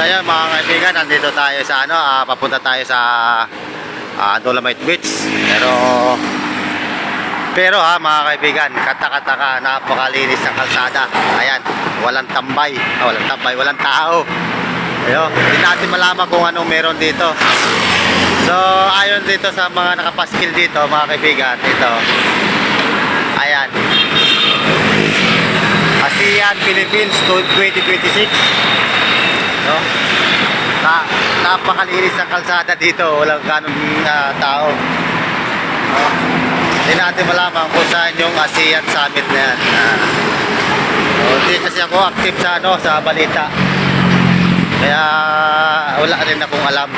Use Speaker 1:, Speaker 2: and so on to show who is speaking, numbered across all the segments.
Speaker 1: Ayan mga kaibigan, nandito tayo sa papunta tayo sa Dolomite Beach. Pero mga kaibigan, kata-kata napakalinis ng kalsada. Ayan, walang tambay, walang tao. Ayun, hindi natin malaman kung anong meron dito. So, ayon dito sa mga nakapaskil dito, mga kaibigan, ito. Ayan. ASEAN Philippines 2026. No? Napakalinis ng kalsada dito, walang ganong tao. No? Hindi natin malaman kung saan yung ASEAN Summit na yan. Hindi kasi ako active sa balita. Kaya wala rin akong alam.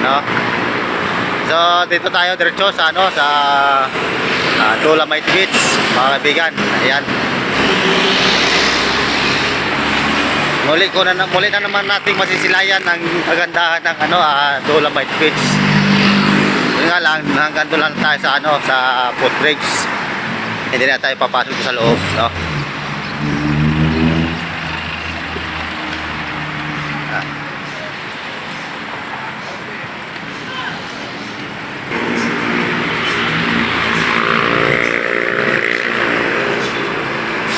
Speaker 1: No? So dito tayo diretso sa Dolomite Beach, mga kaibigan. Ayan. Muli na naman nating masisilayan ang kagandahan ng Dolomite Beach. Yun nga lang, hanggang doon lang tayo sa footbridge. Hindi na tayo papasok sa loob, no?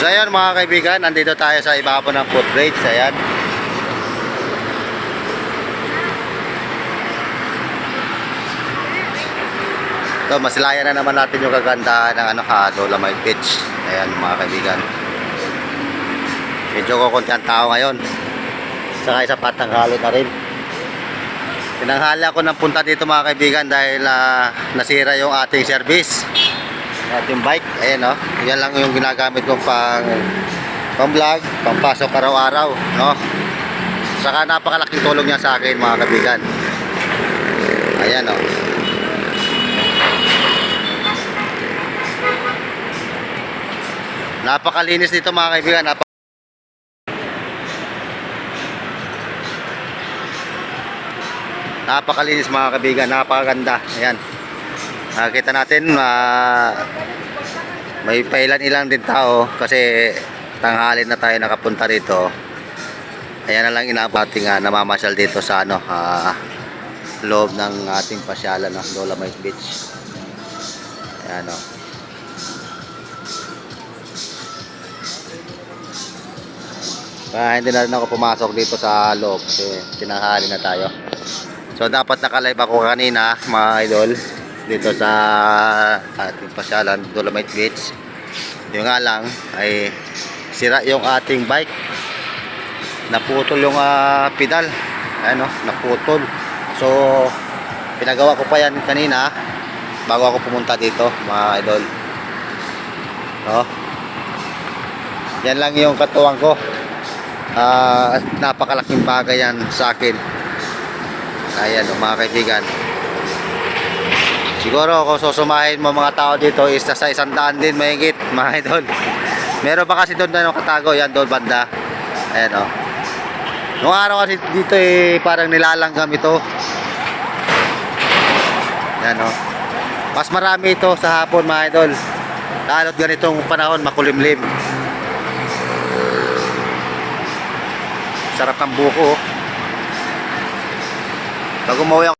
Speaker 1: So ayan mga kaibigan, nandito tayo sa ibabaw ng footbridge. Ayan. So masilayan na naman natin yung kagandahan ng Dolomite Beach. Ayan mga kaibigan. Medyo kukunti ang tao ngayon. Saka isa patanghali na rin. Tinanghali ako ng punta dito mga kaibigan dahil nasira yung ating service, ating bike. Ayan, no? Yan lang yung ginagamit ko pang vlog, pang pasok araw-araw, no? Saka napakalaking tulong niya sa akin mga kaibigan. Ayan, no? Napakalinis dito mga kaibigan. Napakalinis mga kaibigan, napakaganda. Ayan. Nakita natin may pailan-ilan din tao kasi tanghali na tayo nakapunta dito. Ayan na lang inabating namamasyal dito sa loob ng ating pasyalan, Dolomite Beach. Ayan, no? Hindi na rin ako pumasok dito sa loob kasi tinanghali na tayo. So dapat naka-live ako kanina mga idol dito sa ating pasyalan, Dolomite Beach. Yung nga lang ay sira yung ating bike. Naputol yung pedal. Naputol. So pinagawa ko pa yan kanina bago ako pumunta dito mga idol. No? Yan lang yung katuwang ko. Napakalaking bagay yan sa akin. Ayan mga kaibigan. Siguro kung susumahin mo mga tao dito is sa 100 din mahigit mga idol. Meron pa kasi doon katago, yan doon banda. Ayan o. Noong araw kasi dito parang nilalanggam ito. Ayan o. Mas marami ito sa hapon mga idol. Lalo't ganitong panahon makulimlim. Sarap ng buko. Pag umuwi ako